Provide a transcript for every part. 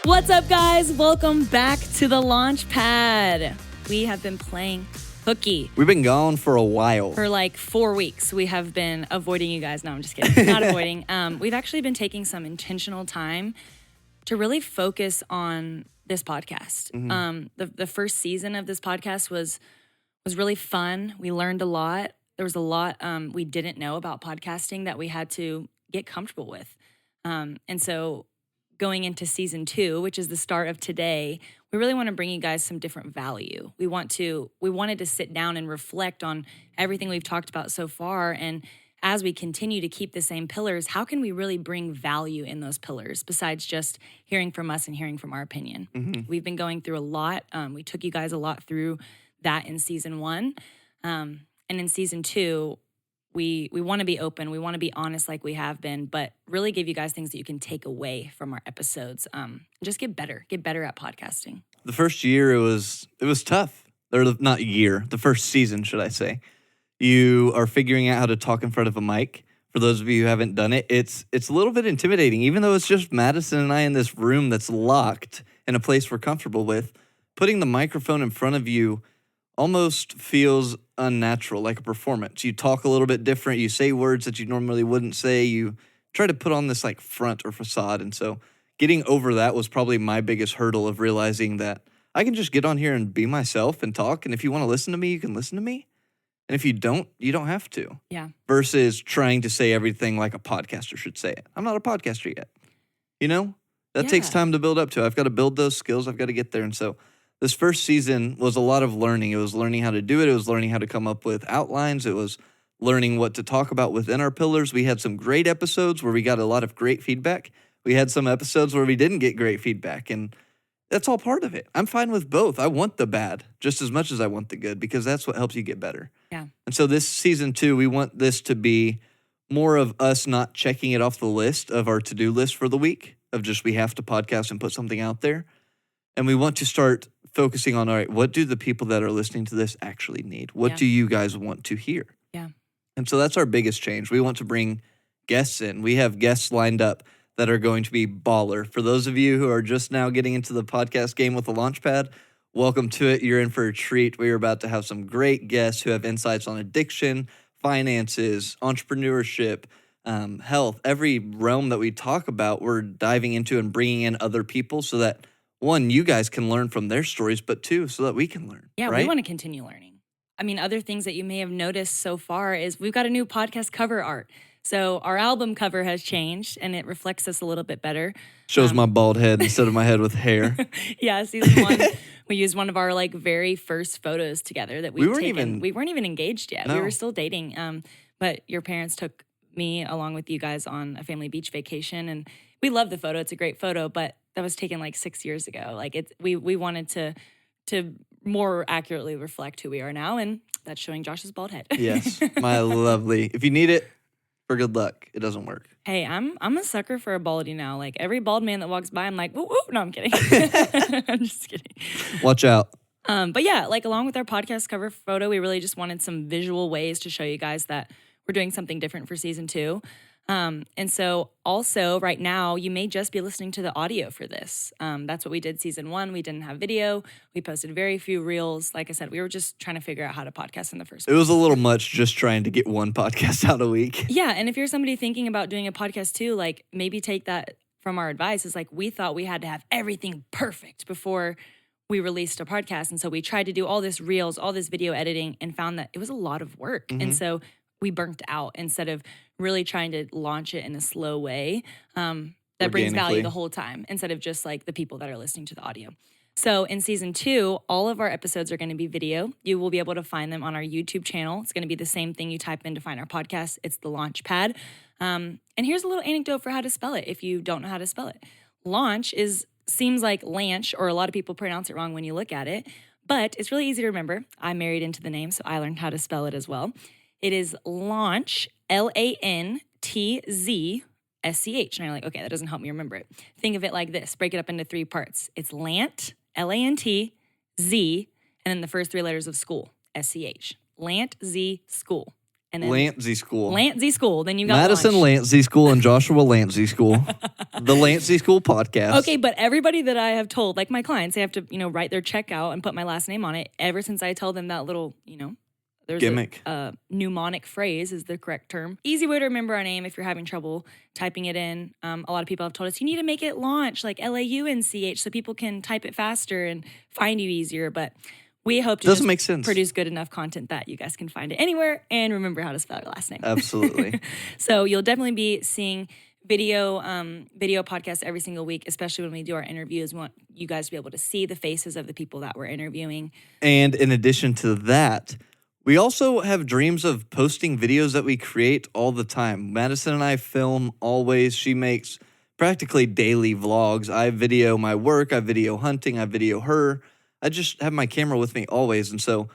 What's up, guys? Welcome back to the Lantzsch Pad. We have been playing hooky. We've been gone for a while. For like 4 weeks, we have been avoiding you guys. No, I'm just kidding. Not avoiding. We've actually been taking some intentional time to really focus on this podcast. The first season of this podcast was really fun. We learned a lot. There was a lot we didn't know about podcasting that we had to get comfortable with. And so going into season 2, which is the start of today, we really want to bring you guys some different value. We wanted to sit down and reflect on everything we've talked about so far. And as we continue to keep the same pillars, how can we really bring value in those pillars besides just hearing from us and hearing from our opinion? We've been going through a lot. We took you guys a lot through that in season 1. And in season 2, we want to be open. We want to be honest like we have been, but really give you guys things that you can take away from our episodes. Just get better at podcasting. The first year, it was tough. Or not year, the first season, should I say. You are figuring out how to talk in front of a mic. For those of you who haven't done it, it's a little bit intimidating. Even though it's just Madison and I in this room that's locked in a place we're comfortable with, putting the microphone in front of you almost feels unnatural, like a performance. You talk a little bit different. You say words that you normally wouldn't say. You try to put on this like front or facade. And so getting over that was probably my biggest hurdle of realizing that I can just get on here and be myself and talk. And if you want to listen to me, you can listen to me. And if you don't have to. Yeah. Versus trying to say everything like a podcaster should say it. I'm not a podcaster yet. You know? That takes time to build up to. I've got to build those skills. I've got to get there. And so this first season was a lot of learning. It was learning how to do it. It was learning how to come up with outlines. It was learning what to talk about within our pillars. We had some great episodes where we got a lot of great feedback. We had some episodes where we didn't get great feedback, and that's all part of it. I'm fine with both. I want the bad just as much as I want the good because that's what helps you get better. Yeah. And so this season 2, we want this to be more of us not checking it off the list of our to-do list for the week of just we have to podcast and put something out there. And we want to start focusing on, all right, what do the people that are listening to this actually need? What do you guys want to hear? Yeah. And so that's our biggest change. We want to bring guests in. We have guests lined up that are going to be baller. For those of you who are just now getting into the podcast game with the Lantzsch Pad, welcome to it. You're in for a treat. We are about to have some great guests who have insights on addiction, finances, entrepreneurship, health. Every realm that we talk about, we're diving into and bringing in other people so that, one, you guys can learn from their stories, but two, so that we can learn. Yeah, right? We want to continue learning. I mean, other things that you may have noticed so far is we've got a new podcast cover art. So our album cover has changed, and it reflects us a little bit better. Shows my bald head instead of my head with hair. Yeah, season 1, we used one of our like very first photos together that we weren't even engaged yet. No. We were still dating. But your parents took me along with you guys on a family beach vacation, and we love the photo. It's a great photo, but that was taken like 6 years ago. Like we wanted to more accurately reflect who we are now, and that's showing Josh's bald head. Yes, my lovely. If you need it, for good luck. It doesn't work. Hey, I'm a sucker for a baldy now. Like every bald man that walks by, I'm like, woo woo. No, I'm kidding. I'm just kidding. Watch out. But yeah, like along with our podcast cover photo, we really just wanted some visual ways to show you guys that we're doing something different for season 2. And so also right now, you may just be listening to the audio for this. That's what we did season 1. We didn't have video. We posted very few reels. Like I said, we were just trying to figure out how to podcast in the first place. It was a little much just trying to get one podcast out a week. Yeah. And if you're somebody thinking about doing a podcast too, like maybe take that from our advice. It's like we thought we had to have everything perfect before we released a podcast. And so we tried to do all this reels, all this video editing, and found that it was a lot of work. Mm-hmm. And so we burnt out instead of really trying to launch it in a slow way that brings value the whole time instead of just like the people that are listening to the audio. So in season 2, all of our episodes are going to be video. You will be able to find them on our YouTube channel. It's going to be the same thing you type in to find our podcast. It's the Lantzsch Pad. And here's a little anecdote for how to spell it if you don't know how to spell it. Launch seems like Lantzsch, or a lot of people pronounce it wrong when you look at it, but it's really easy to remember. I married into the name, so I learned how to spell it as well. It is Lantzsch, Lantzsch. And you're like, okay, that doesn't help me remember it. Think of it like this. Break it up into 3 parts. It's Lant, L-A-N-T, Z, and then the first 3 letters of school, S-C-H. Lantzsch School. And then Lantzsch School. Lantzsch School. Then you got Madison Lantzsch School and Joshua Lantzsch School. The Lantzsch School podcast. Okay, but everybody that I have told, like my clients, they have to, write their checkout and put my last name on it. Ever since I tell them that little, there's gimmick. A mnemonic phrase is the correct term. Easy way to remember our name if you're having trouble typing it in. A lot of people have told us you need to make it launch like Launch so people can type it faster and find you easier. But we hope to Doesn't make sense. Produce good enough content that you guys can find it anywhere and remember how to spell your last name. Absolutely. So you'll definitely be seeing video podcasts every single week, especially when we do our interviews. We want you guys to be able to see the faces of the people that we're interviewing. And in addition to that, we also have dreams of posting videos that we create all the time. Madison and I film always. She makes practically daily vlogs. I video my work. I video hunting. I video her. I just have my camera with me always. And so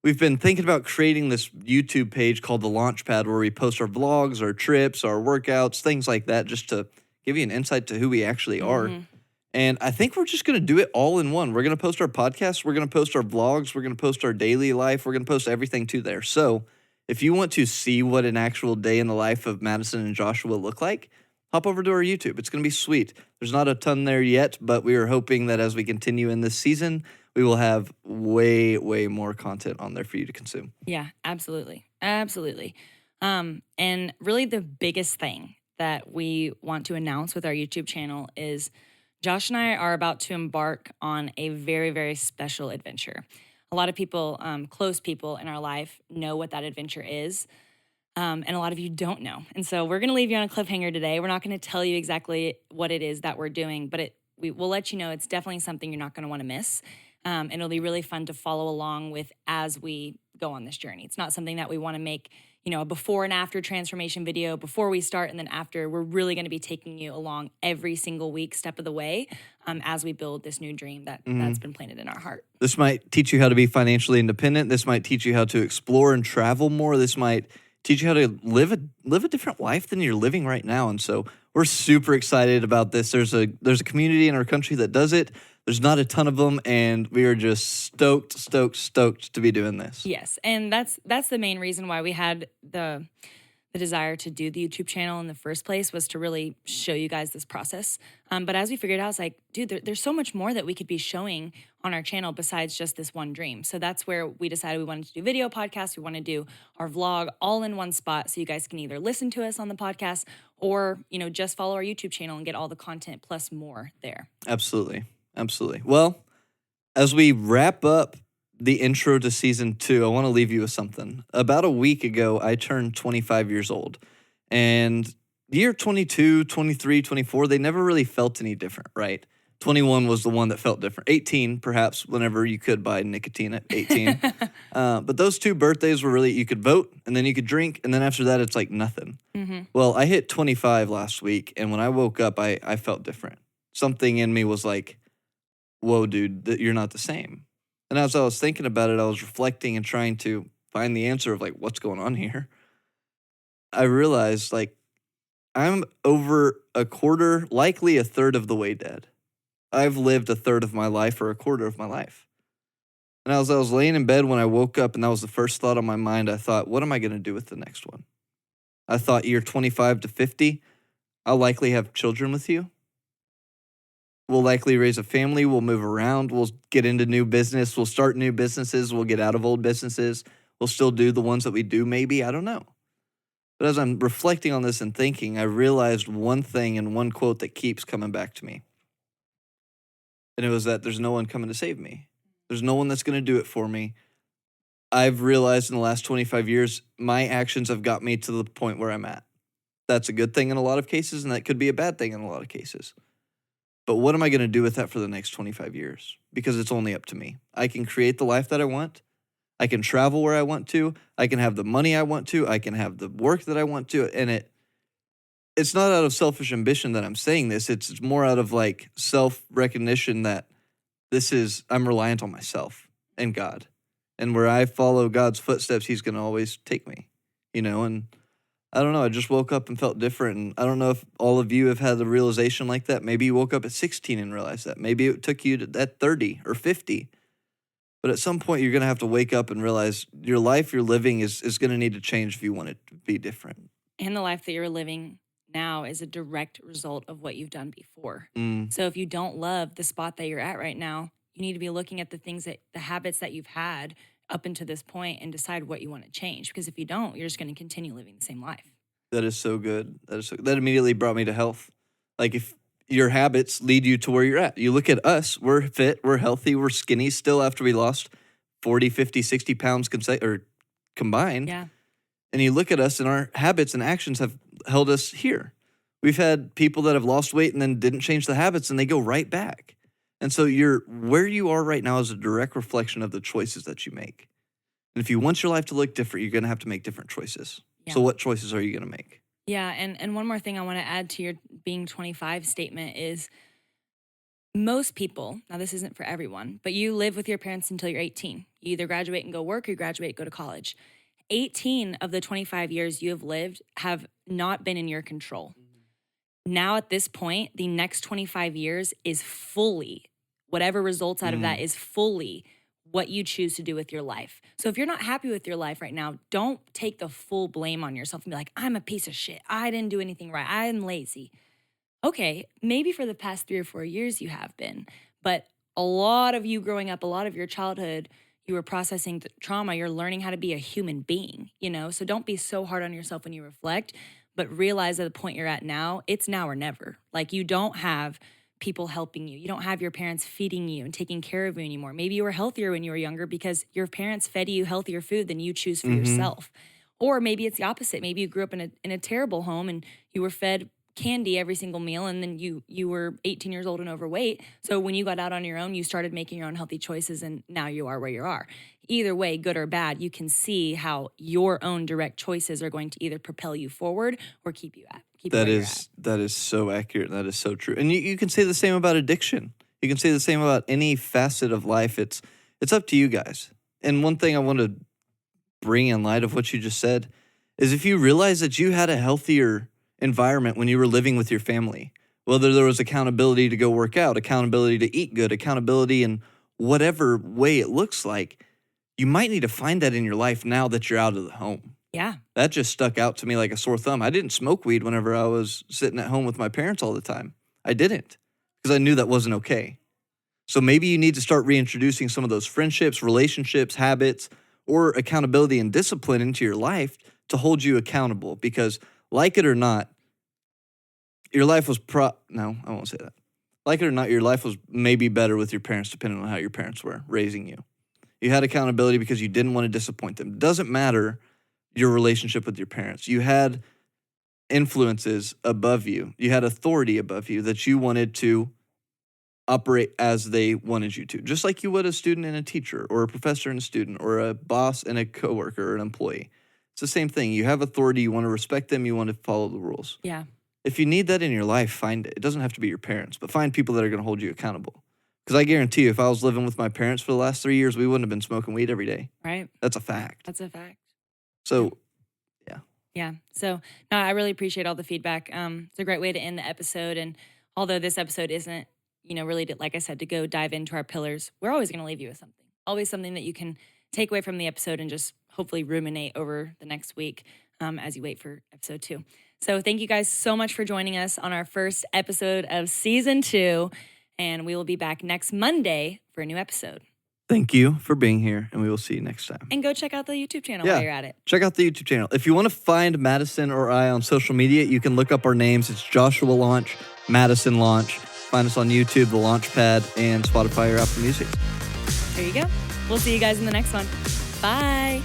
we've been thinking about creating this YouTube page called the Lantzsch Pad where we post our vlogs, our trips, our workouts, things like that, just to give you an insight to who we actually are. Mm-hmm. And I think we're just going to do it all in one. We're going to post our podcasts. We're going to post our vlogs. We're going to post our daily life. We're going to post everything to there. So if you want to see what an actual day in the life of Madison and Joshua look like, hop over to our YouTube. It's going to be sweet. There's not a ton there yet, but we are hoping that as we continue in this season, we will have way, way more content on there for you to consume. Yeah, absolutely. Absolutely. And really the biggest thing that we want to announce with our YouTube channel is Josh and I are about to embark on a very, very special adventure. A lot of people, close people in our life, know what that adventure is, and a lot of you don't know. And so we're going to leave you on a cliffhanger today. We're not going to tell you exactly what it is that we're doing, but we'll let you know it's definitely something you're not going to want to miss. And it'll be really fun to follow along with as we go on this journey. It's not something that we want to make, a before and after transformation video before we start and then after. We're really going to be taking you along every single week, step of the way, as we build this new dream that's been planted in our heart. This might teach you how to be financially independent. This might teach you how to explore and travel more. This might teach you how to live a different life than you're living right now. And so we're super excited about this. There's a community in our country that does it. There's not a ton of them, and we are just stoked to be doing this. Yes, and that's the main reason why we had the desire to do the YouTube channel in the first place, was to really show you guys this process. But as we figured out, it's like, dude, there's so much more that we could be showing on our channel besides just this one dream. So that's where we decided we wanted to do video podcasts. We want to do our vlog all in one spot so you guys can either listen to us on the podcast or, just follow our YouTube channel and get all the content plus more there. Absolutely. Well, as we wrap up the intro to season 2, I want to leave you with something. About a week ago, I turned 25 years old. And year 22, 23, 24, they never really felt any different, right? 21 was the one that felt different. 18, perhaps, whenever you could buy nicotine at 18. But those two birthdays were really, you could vote, and then you could drink, and then after that, it's like nothing. Mm-hmm. Well, I hit 25 last week, and when I woke up, I felt different. Something in me was like, whoa, dude, you're not the same. And as I was thinking about it, I was reflecting and trying to find the answer of like, what's going on here? I realized like I'm over a quarter, likely a third of the way dead. I've lived a third of my life or a quarter of my life. And as I was laying in bed when I woke up, and that was the first thought on my mind, I thought, what am I going to do with the next one? I thought year 25 to 50, I'll likely have children with you. We'll likely raise a family. We'll move around. We'll get into new business. We'll start new businesses. We'll get out of old businesses. We'll still do the ones that we do, maybe. I don't know. But as I'm reflecting on this and thinking, I realized one thing and one quote that keeps coming back to me. And it was that there's no one coming to save me. There's no one that's going to do it for me. I've realized in the last 25 years, my actions have got me to the point where I'm at. That's a good thing in a lot of cases, and that could be a bad thing in a lot of cases. But what am I going to do with that for the next 25 years? Because it's only up to me. I can create the life that I want. I can travel where I want to. I can have the money I want to. I can have the work that I want to. And it's not out of selfish ambition that I'm saying this. It's more out of like self-recognition that I'm reliant on myself and God. And where I follow God's footsteps, he's going to always take me, and I don't know. I just woke up and felt different. And I don't know if all of you have had a realization like that. Maybe you woke up at 16 and realized that. Maybe it took you at 30 or 50. But at some point, you're going to have to wake up and realize your life you're living is going to need to change if you want it to be different. And the life that you're living now is a direct result of what you've done before. Mm. So if you don't love the spot that you're at right now, you need to be looking at the habits that you've had up until this point and decide what you want to change. Because if you don't, you're just going to continue living the same life. That is so good. That immediately brought me to health. Like if your habits lead you to where you're at. You look at us, we're fit, we're healthy, we're skinny still after we lost 40, 50, 60 pounds combined. Yeah. And you look at us and our habits and actions have held us here. We've had people that have lost weight and then didn't change the habits and they go right back. And so where you are right now is a direct reflection of the choices that you make. And if you want your life to look different, you're going to have to make different choices. Yeah. So what choices are you going to make? Yeah, and one more thing I want to add to your being 25 statement is most people, now this isn't for everyone, but you live with your parents until you're 18. You either graduate and go work or you graduate and go to college. 18 of the 25 years you have lived have not been in your control. Now at this point, the next 25 years is fully, whatever results out of that is fully what you choose to do with your life. So if you're not happy with your life right now, don't take the full blame on yourself and be like, I'm a piece of shit. I didn't do anything right. I'm lazy. Okay, maybe for the past 3 or 4 years you have been, but a lot of you growing up, a lot of your childhood, you were processing trauma. You're learning how to be a human being, So don't be so hard on yourself when you reflect, but realize at the point you're at now, it's now or never. Like you don't have people helping you. You don't have your parents feeding you and taking care of you anymore. Maybe you were healthier when you were younger because your parents fed you healthier food than you choose for yourself. Or maybe it's the opposite. Maybe you grew up in a terrible home and you were fed candy every single meal and then you were 18 years old and overweight. So when you got out on your own, you started making your own healthy choices and now you are where you are. Either way, good or bad, you can see how your own direct choices are going to either propel you forward or keep you at. That is so accurate. That is so true. And you can say the same about addiction. You can say the same about any facet of life. It's up to you guys. And one thing I want to bring in light of what you just said is if you realize that you had a healthier environment when you were living with your family, whether there was accountability to go work out, accountability to eat good, accountability in whatever way it looks like, you might need to find that in your life now that you're out of the home. Yeah. That just stuck out to me like a sore thumb. I didn't smoke weed whenever I was sitting at home with my parents all the time. I didn't because I knew that wasn't okay. So maybe you need to start reintroducing some of those friendships, relationships, habits, or accountability and discipline into your life to hold you accountable because like it or not, your life was no, I won't say that. Like it or not, your life was maybe better with your parents depending on how your parents were raising you. You had accountability because you didn't want to disappoint them. It doesn't matter your relationship with your parents. You had influences above you. You had authority above you that you wanted to operate as they wanted you to, just like you would a student and a teacher or a professor and a student or a boss and a coworker or an employee. It's the same thing. You have authority. You want to respect them. You want to follow the rules. Yeah. If you need that in your life, find it. It doesn't have to be your parents, but find people that are going to hold you accountable. Because I guarantee you, if I was living with my parents for the last 3 years, we wouldn't have been smoking weed every day. Right. That's a fact. That's a fact. So, yeah. Yeah. So, no, I really appreciate all the feedback. It's a great way to end the episode. And although this episode isn't, really, like I said, to go dive into our pillars, we're always going to leave you with something. Always something that you can take away from the episode and just hopefully ruminate over the next week as you wait for episode 2. So thank you guys so much for joining us on our first episode of season 2. And we will be back next Monday for a new episode. Thank you for being here, and we will see you next time. And go check out the YouTube channel while you're at it. Check out the YouTube channel. If you want to find Madison or I on social media, you can look up our names. It's Joshua Lantzsch, Madison Lantzsch. Find us on YouTube, the Lantzsch Pad, and Spotify or Apple Music. There you go. We'll see you guys in the next one. Bye.